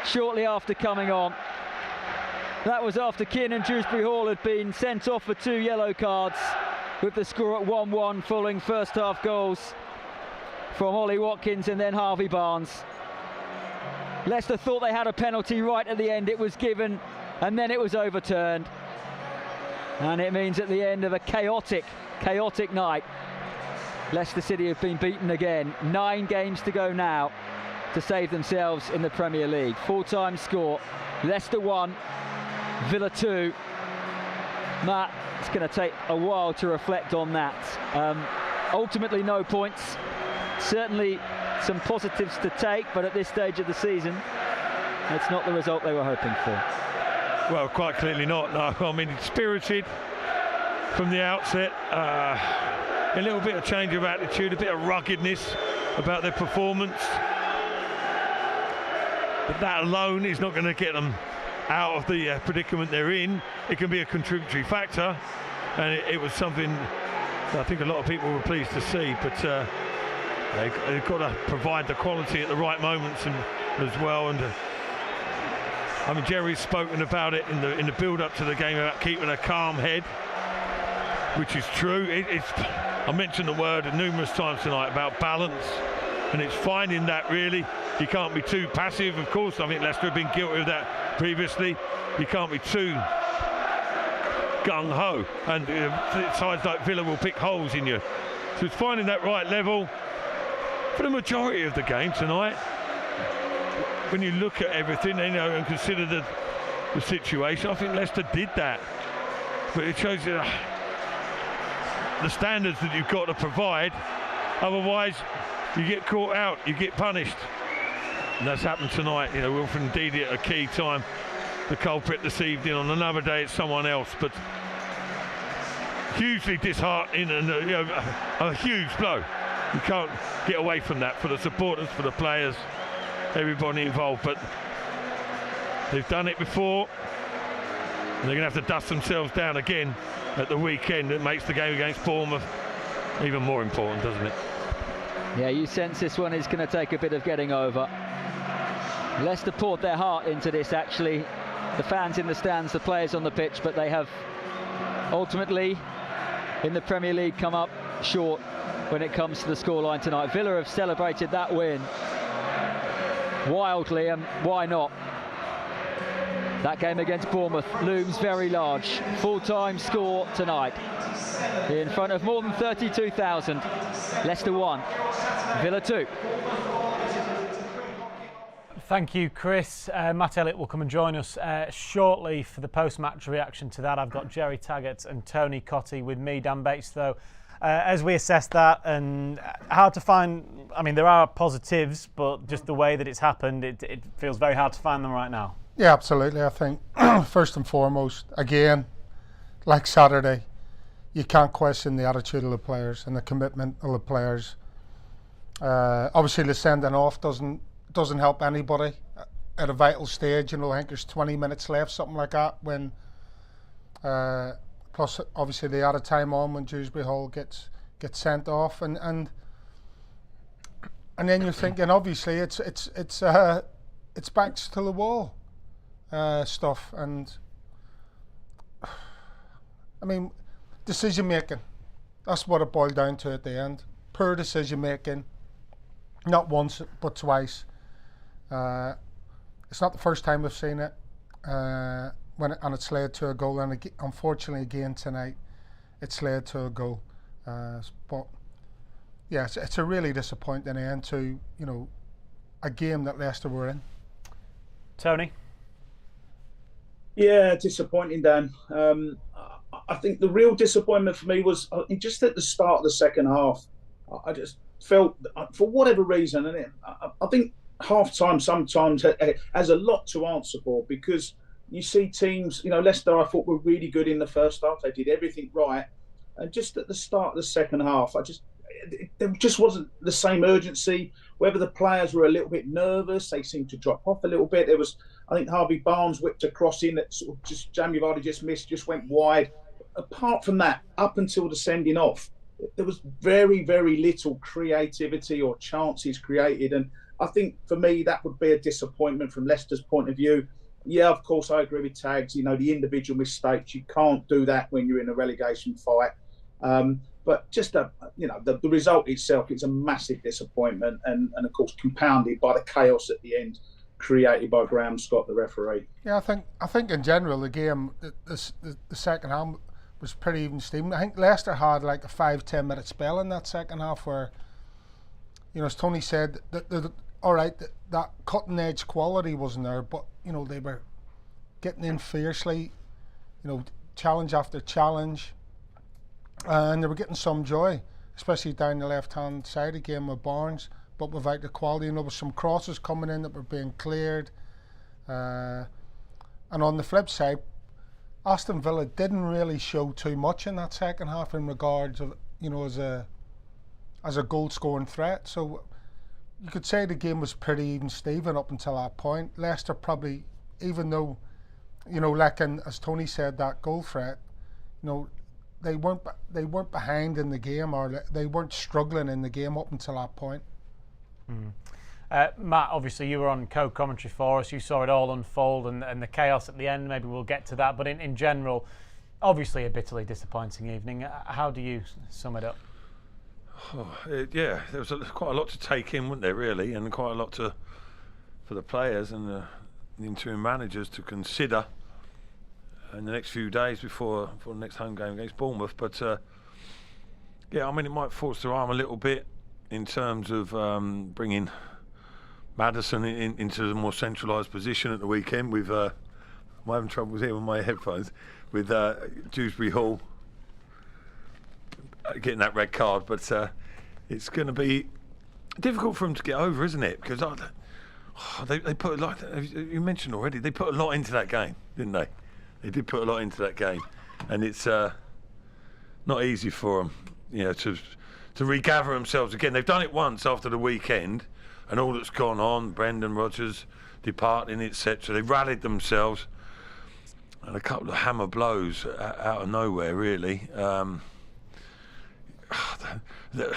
shortly after coming on. That was after Kiernan Dewsbury Hall had been sent off for 2 yellow cards, with the score at 1-1 following first half goals from Ollie Watkins and then Harvey Barnes. Leicester thought they had a penalty right at the end. It was given and then it was overturned. And it means at the end of a chaotic night, Leicester City have been beaten again. 9 games to go now to save themselves in the Premier League. Full-time score, Leicester 1, Villa 2. Matt, it's going to take a while to reflect on that. Ultimately no points, certainly some positives to take, but at this stage of the season it's not the result they were hoping for. Well, quite clearly not, no. I mean, it's spirited from the outset. A little bit of change of attitude, a bit of ruggedness about their performance. But that alone is not going to get them out of the predicament they're in. It can be a contributory factor, and it was something that I think a lot of people were pleased to see, but they've got to provide the quality at the right moments and as well. And I mean, Jerry's spoken about it in the build-up to the game about keeping a calm head, which is true. I mentioned the word numerous times tonight about balance, and it's finding that really. You can't be too passive, of course. I think Leicester have been guilty of that previously. You can't be too gung-ho, and sides like Villa will pick holes in you. So it's finding that right level for the majority of the game tonight. When you look at everything, and consider the situation, I think Leicester did that. But it shows you the standards that you've got to provide. Otherwise, you get caught out, you get punished. And that's happened tonight. Wilfred Ndidi at a key time, the culprit this evening. On another day, it's someone else. But hugely disheartening and a huge blow. You can't get away from that for the supporters, for the players, everybody involved. But they've done it before, and they're going to have to dust themselves down again at the weekend. It makes the game against Bournemouth even more important, doesn't it? Yeah, you sense this one is going to take a bit of getting over. Leicester poured their heart into this, actually. The fans in the stands, the players on the pitch, but they have ultimately in the Premier League come up short when it comes to the scoreline tonight. Villa have celebrated that win wildly, and why not? That game against Bournemouth looms very large. Full-time score tonight in front of more than 32,000. Leicester 1, Villa 2. Thank you, Chris. Matt Elliott will come and join us shortly for the post-match reaction to that. I've got Jerry Taggart and Tony Cottee with me, Dan Bates, though. As we assess that, and hard to find, I mean, there are positives, but just the way that it's happened, it feels very hard to find them right now. Yeah, absolutely. I think, first and foremost, again, like Saturday, you can't question the attitude of the players and the commitment of the players. Obviously, the sending off doesn't help anybody at a vital stage. I think there's 20 minutes left, something like that, when plus obviously the added time on when Dewsbury Hall gets sent off, and then you're thinking, obviously it's backs to the wall stuff, and I mean, decision making, that's what it boiled down to at the end. Poor decision making, not once but twice. It's not the first time we've seen it, and it's led to a goal, and unfortunately again tonight it's led to a goal. But yeah, it's a really disappointing end to a game that Leicester were in. Tony? Yeah, disappointing, Dan. I think the real disappointment for me was just at the start of the second half. I just felt, for whatever reason, and I think half-time sometimes has a lot to answer for, because you see teams, Leicester I thought were really good in the first half. They did everything right. And just at the start of the second half, there just wasn't the same urgency. Whether the players were a little bit nervous, they seemed to drop off a little bit. There was, I think Harvey Barnes whipped a cross in that sort of Jamie Vardy just missed, just went wide. Apart from that, up until the sending off, there was very, very little creativity or chances created. And I think for me that would be a disappointment from Leicester's point of view. Yeah, of course, I agree with Tags. You know, the individual mistakes, you can't do that when you're in a relegation fight. But just the result itself, it's a massive disappointment, and of course compounded by the chaos at the end created by Graham Scott, the referee. Yeah, I think in general the game, the second half was pretty even steam. I think Leicester had like a 5-10 minute spell in that second half where, you know, as Tony said, that cutting edge quality wasn't there, but you know, they were getting in fiercely, you know, challenge after challenge, and they were getting some joy, especially down the left hand side again with Barnes, but without the quality. And there was some crosses coming in that were being cleared, and on the flip side, Aston Villa didn't really show too much in that second half in regards of, you know, as a goal scoring threat. So you could say the game was pretty even Steven up until that point. Leicester probably, even though, you know, lacking, as Tony said, that goal threat, you know, they weren't behind in the game, or they weren't struggling in the game up until that point. Matt, obviously you were on co-commentary for us. You saw it all unfold and the chaos at the end. Maybe we'll get to that. But in general, obviously a bitterly disappointing evening. How do you sum it up? Yeah, there was quite a lot to take in, wasn't there, really, and quite a lot for the players and the interim managers to consider in the next few days before the next home game against Bournemouth. But yeah, I mean, it might force their arm a little bit in terms of bringing Maddison into a more centralised position at the weekend. I'm having trouble here with my headphones with Dewsbury Hall getting that red card, but it's going to be difficult for them to get over, isn't it? Because they put, like you mentioned already, they put a lot into that game, didn't they? They did put a lot into that game, and it's not easy for them, you know, to regather themselves again. They've done it once after the weekend, and all that's gone on, Brendan Rodgers departing, etc. They rallied themselves, and a couple of hammer blows out of nowhere, really. The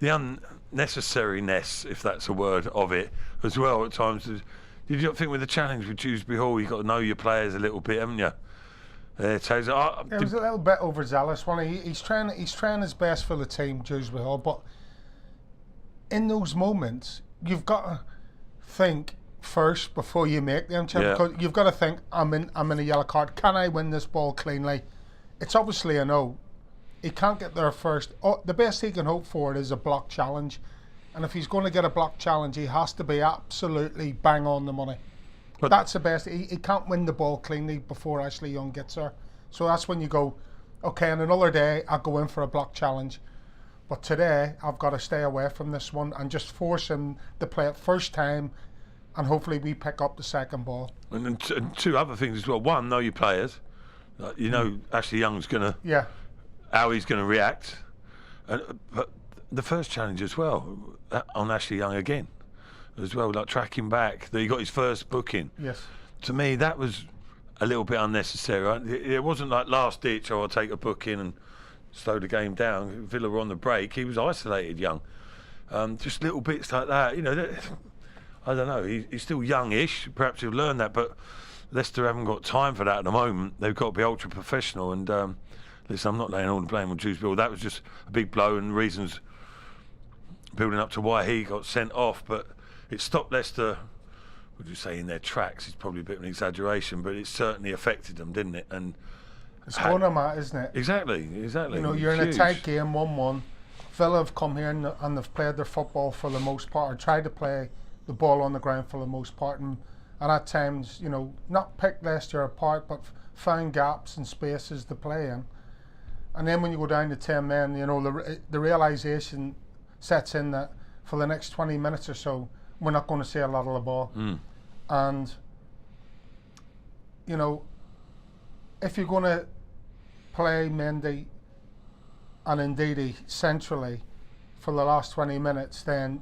unnecessariness, if that's a word, of it as well at times. Did you not think with the challenge with Dewsbury Hall, you've got to know your players a little bit, haven't you? It was a little bit overzealous. He's trying his best for the team, Dewsbury Hall, but in those moments, you've got to think first before you make them. Because you've got to think, I'm in a yellow card. Can I win this ball cleanly? It's obviously a no. He can't get there first. The best he can hope for is a block challenge, and if he's going to get a block challenge, he has to be absolutely bang on the money. But that's the best. He can't win the ball cleanly before Ashley Young gets there. So that's when you go, okay, on another day I'll go in for a block challenge, but today I've got to stay away from this one and just force him to play it first time, and hopefully we pick up the second ball. And two other things as well. One, know your players. You know Ashley Young's going to how he's going to react, but the first challenge as well on Ashley Young again as well, like tracking back that he got his first booking. Yes, to me that was a little bit unnecessary, right? It wasn't like last ditch, I'll take a booking and slow the game down. Villa were on the break, he was isolated, Young. Just little bits like that, you know. I don't know, he's still youngish, perhaps he'll learn that, but Leicester haven't got time for that at the moment. They've got to be ultra professional, and listen, I'm not laying all the blame on Dewsbury. That was just a big blow and reasons building up to why he got sent off. But it stopped Leicester, would you say, in their tracks? It's probably a bit of an exaggeration, but it certainly affected them, didn't it? And it's one of them, isn't it? Exactly. You know, you're in a tight game, 1-1. Villa have come here and they've played their football for the most part, or tried to play the ball on the ground for the most part, and at times, you know, not pick Leicester apart, but find gaps and spaces to play in. And then when you go down to 10 men, you know, the realisation sets in that for the next 20 minutes or so, we're not going to see a lot of the ball. And, you know, if you're going to play Mendy and Ndidi centrally for the last 20 minutes, then,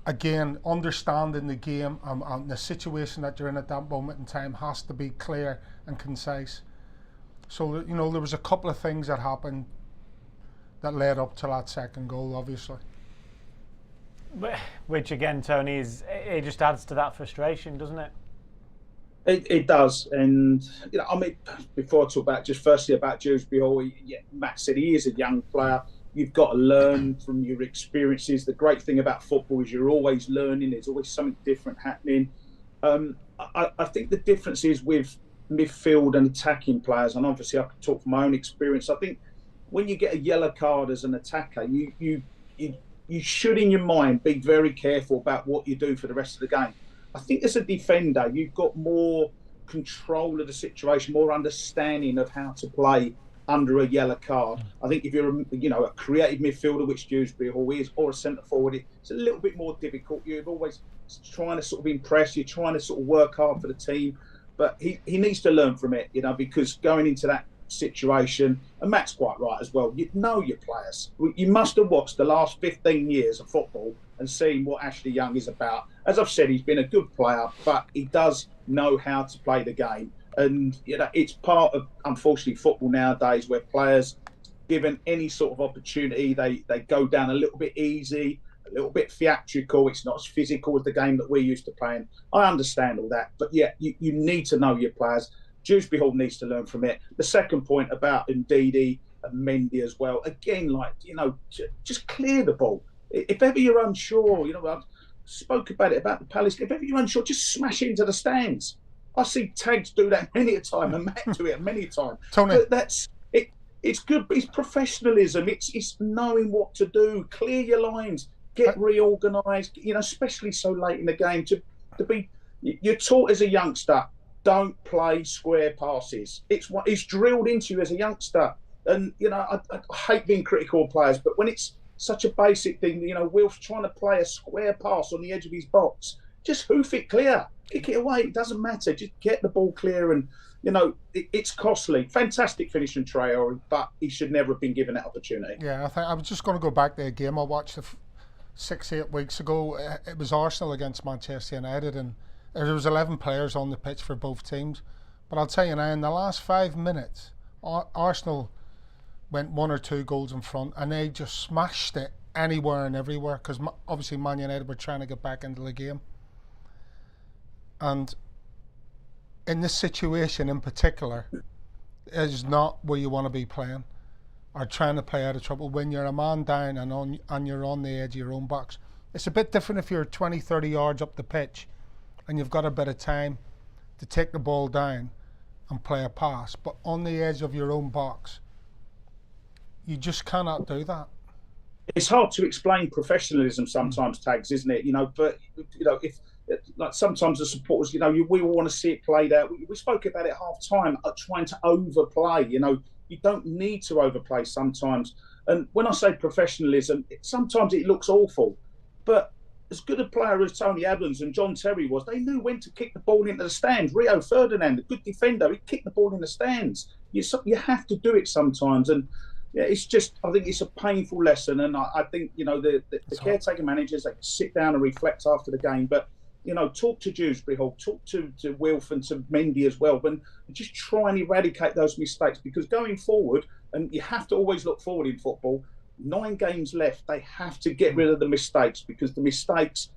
again, understanding the game and the situation that you're in at that moment in time has to be clear and concise. So, you know, there was a couple of things that happened that led up to that second goal, obviously. Which again, Tony, it just adds to that frustration, doesn't it? It does, and I mean, before I talk about just firstly about Dewsbury Hall, Matt said he is a young player. You've got to learn from your experiences. The great thing about football is you're always learning. There's always something different happening. I think the difference is with midfield and attacking players, and obviously I can talk from my own experience. I think when you get a yellow card as an attacker, you should in your mind be very careful about what you do for the rest of the game. I think as a defender, you've got more control of the situation, more understanding of how to play under a yellow card. I think if you're a creative midfielder, which Dewsbury Hall is, or a centre forward, it's a little bit more difficult. You're always trying to sort of impress. You're trying to sort of work hard for the team, but he needs to learn from it, because going into that situation, and Matt's quite right as well, you know your players. You must have watched the last 15 years of football and seen what Ashley Young is about. As I've said, he's been a good player, but he does know how to play the game. And it's part of, unfortunately, football nowadays where players, given any sort of opportunity, they go down a little bit easy, a little bit theatrical. It's not as physical as the game that we're used to playing. I understand all that, but yeah, you need to know your players. Dewsbury Hall needs to learn from it. The second point about Ndidi and Mendy as well, again, just clear the ball. If ever you're unsure, I've spoke about it, about the Palace, if ever you're unsure, just smash into the stands. I see Tags do that many a time, and Matt do it many a time. Tony. But that's it. It's good, but it's professionalism. It's knowing what to do. Clear your lines. Get reorganised. Especially so late in the game to be. You're taught as a youngster, don't play square passes. It's drilled into you as a youngster. And I hate being critical of players, but when it's such a basic thing, Wilf's trying to play a square pass on the edge of his box, just hoof it clear. Kick it away. It doesn't matter. Just get the ball clear, and it's costly. Fantastic finish from Traore, but he should never have been given that opportunity. Yeah, I think I was just going to go back to a game I watched 6-8 weeks ago. It was Arsenal against Manchester United, and there was 11 players on the pitch for both teams. But I'll tell you now, in the last 5 minutes, Arsenal went 1 or 2 goals in front, and they just smashed it anywhere and everywhere, because obviously Man United were trying to get back into the game. And in this situation in particular, is not where you want to be playing or trying to play out of trouble when you're a man down and you're on the edge of your own box. It's a bit different if you're 20, 30 yards up the pitch and you've got a bit of time to take the ball down and play a pass. But on the edge of your own box, you just cannot do that. It's hard to explain professionalism sometimes, Tags, isn't it? But if sometimes the supporters, we all want to see it played out. We spoke about it at half time, trying to overplay. You don't need to overplay sometimes. And when I say professionalism, sometimes it looks awful. But as good a player as Tony Adams and John Terry was, they knew when to kick the ball into the stands. Rio Ferdinand, a good defender, he kicked the ball in the stands. You have to do it sometimes. And yeah, it's just, I think it's a painful lesson. And I think, the caretaker managers, they can sit down and reflect after the game. But talk to Dewsbury Hall, talk to Wilf and to Mendy as well, and just try and eradicate those mistakes, because going forward, and you have to always look forward in football, 9 games left, they have to get rid of the mistakes, because the mistakes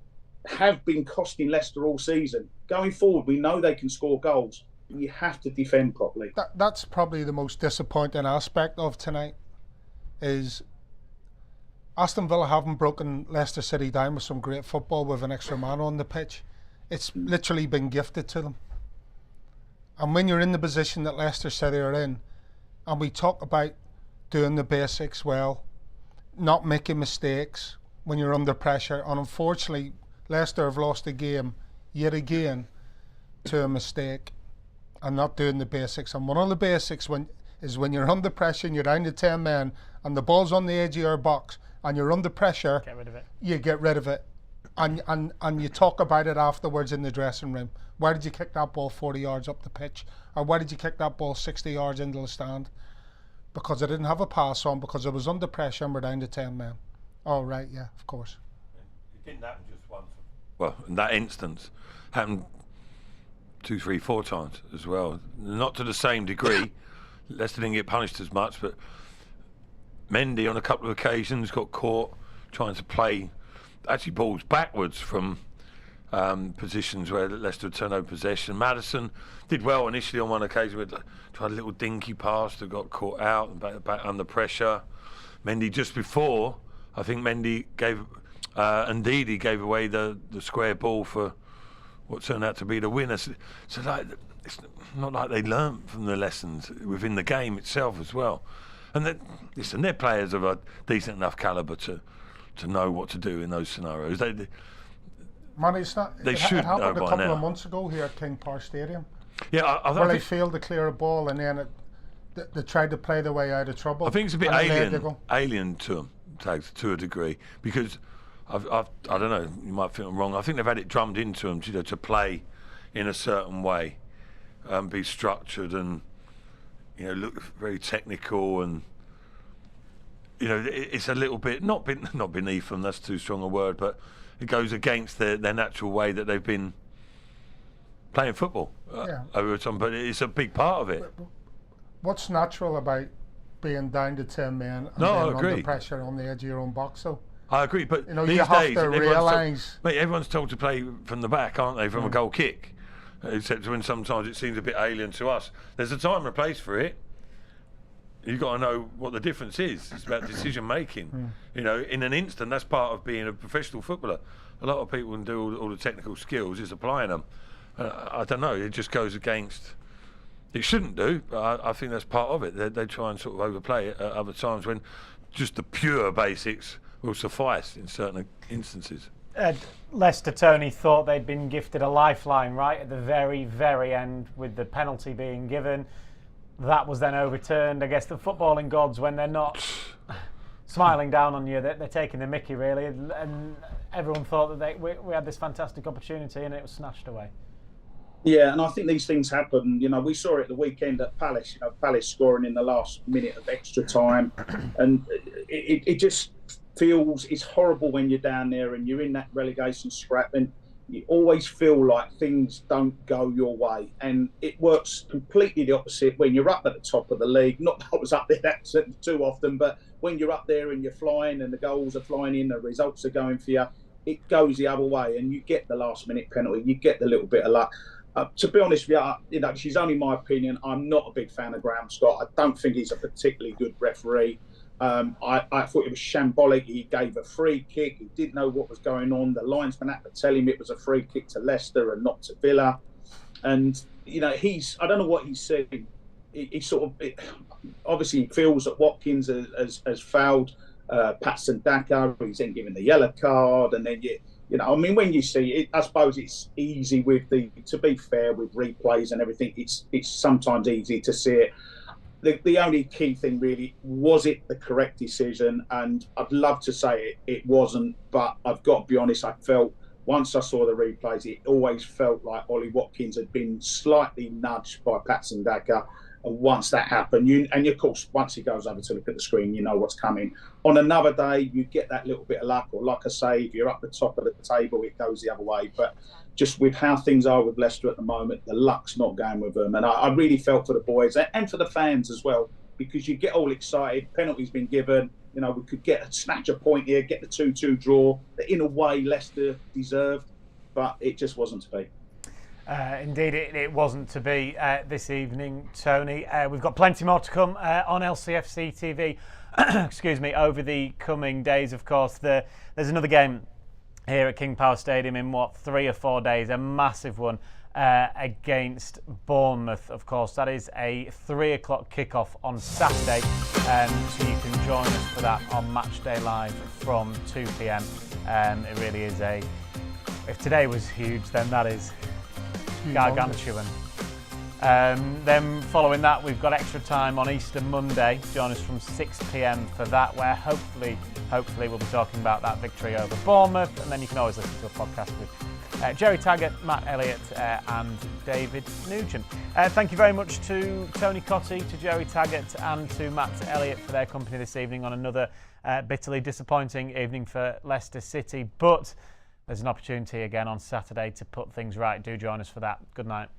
have been costing Leicester all season. Going forward, we know they can score goals, but you have to defend properly. That's probably the most disappointing aspect of tonight, is Aston Villa haven't broken Leicester City down with some great football with an extra man on the pitch. It's literally been gifted to them. And when you're in the position that Leicester City are in, and we talk about doing the basics well, not making mistakes when you're under pressure, and unfortunately Leicester have lost a game yet again to a mistake and not doing the basics. And one of the basics is when you're under pressure and you're down to 10 men and the ball's on the edge of your box and you're under pressure, get rid of it. You get rid of it. And you talk about it afterwards in the dressing room. Why did you kick that ball 40 yards up the pitch? Or why did you kick that ball 60 yards into the stand? Because I didn't have a pass on, because I was under pressure and we're down to 10 men. Oh, right, yeah, of course. It didn't happen just once. Well, in that instance, happened 2, 3, 4 times as well. Not to the same degree. Leicester didn't get punished as much, but Mendy on a couple of occasions got caught trying to play actually balls backwards from positions where Leicester turned over possession. Maddison did well initially on one occasion, with tried a little dinky pass that got caught out and back under pressure. Mendy just before, I think Mendy gave, Ndidi gave away the square ball for what turned out to be the winner. So like, it's not like they learnt from the lessons within the game itself as well. And listen, they're players of a decent enough calibre to know what to do in those scenarios. Man, it's not. They should it happened know a by couple now. of months ago here at King Power Stadium. Yeah, I where they think failed to clear a ball, and then they tried to play their way out of trouble. I think it's a bit and then they go. alien to them, Tags, to a degree, because I don't know. You might think I'm wrong. I think they've had it drummed into them, to play in a certain way, be structured, and look very technical, and it's a little bit not beneath them. That's too strong a word, but it goes against their natural way that they've been playing football over time. But it's a big part of it. What's natural about being down to 10 men and No, I being agree. under pressure on the edge of your own box? So I agree, but these you have days, to realise. everyone's told to play from the back, aren't they, from a goal kick? Except when sometimes it seems a bit alien to us. There's a time and a place for it. You've got to know what the difference is. It's about decision making. In an instant, that's part of being a professional footballer. A lot of people can do all the technical skills, is applying them. I don't know, it just goes against. It shouldn't do, but I think that's part of it. They try and sort of overplay it at other times when just the pure basics will suffice in certain instances. Leicester, Tony, thought they'd been gifted a lifeline right at the very, very end with the penalty being given. That was then overturned. I guess the footballing gods, when they're not smiling down on you, they're taking the mickey, really. And everyone thought that we had this fantastic opportunity and it was snatched away. Yeah, and I think these things happen. We saw it at the weekend at Palace. Palace scoring in the last minute of extra time, and it just feels it's horrible when you're down there and you're in that relegation scrap, and you always feel like things don't go your way, and it works completely the opposite when you're up at the top of the league. Not that I was up there that too often, but when you're up there and you're flying and the goals are flying in, the results are going for you, it goes the other way, and you get the last minute penalty, you get the little bit of luck. To be honest with you, she's only my opinion. I'm not a big fan of Graham Scott. I don't think he's a particularly good referee. I thought it was shambolic. He gave a free kick. He didn't know what was going on. The linesman had to tell him it was a free kick to Leicester and not to Villa. And, I don't know what he's saying. He sort of, obviously he feels that Watkins has fouled Patson Daka. He's then given the yellow card. And then when you see it, I suppose it's easy to be fair with replays and everything, it's sometimes easy to see it. The only key thing really, was it the correct decision? And I'd love to say it wasn't, but I've got to be honest, I felt, once I saw the replays, it always felt like Ollie Watkins had been slightly nudged by Patson Daka. And once that happened, of course, once he goes over to look at the screen, you know what's coming. On another day, you get that little bit of luck, or like I say, if you're up the top of the table, it goes the other way. But just with how things are with Leicester at the moment, the luck's not going with them. And I really felt for the boys and for the fans as well, because you get all excited. Penalty's been given. We could snatch a point here, get the 2-2 draw that in a way Leicester deserved, but it just wasn't to be. Indeed, it wasn't to be this evening, Tony. We've got plenty more to come on LCFC TV excuse me, over the coming days, of course. There's another game here at King Power Stadium in 3 or 4 days, a massive one against Bournemouth, of course. That is a 3 o'clock kickoff on Saturday, so you can join us for that on Matchday Live from 2 p.m. It really is if today was huge, then that is gargantuan. Then following that, we've got extra time on Easter Monday. Join us from 6 p.m. for that, where hopefully we'll be talking about that victory over Bournemouth. And then you can always listen to a podcast with Jerry Taggart, Matt Elliott and David Nugent. Thank you very much to Tony Cotty, to Jerry Taggart and to Matt Elliott for their company this evening on another bitterly disappointing evening for Leicester City. But there's an opportunity again on Saturday to put things right. Do join us for that. Good night.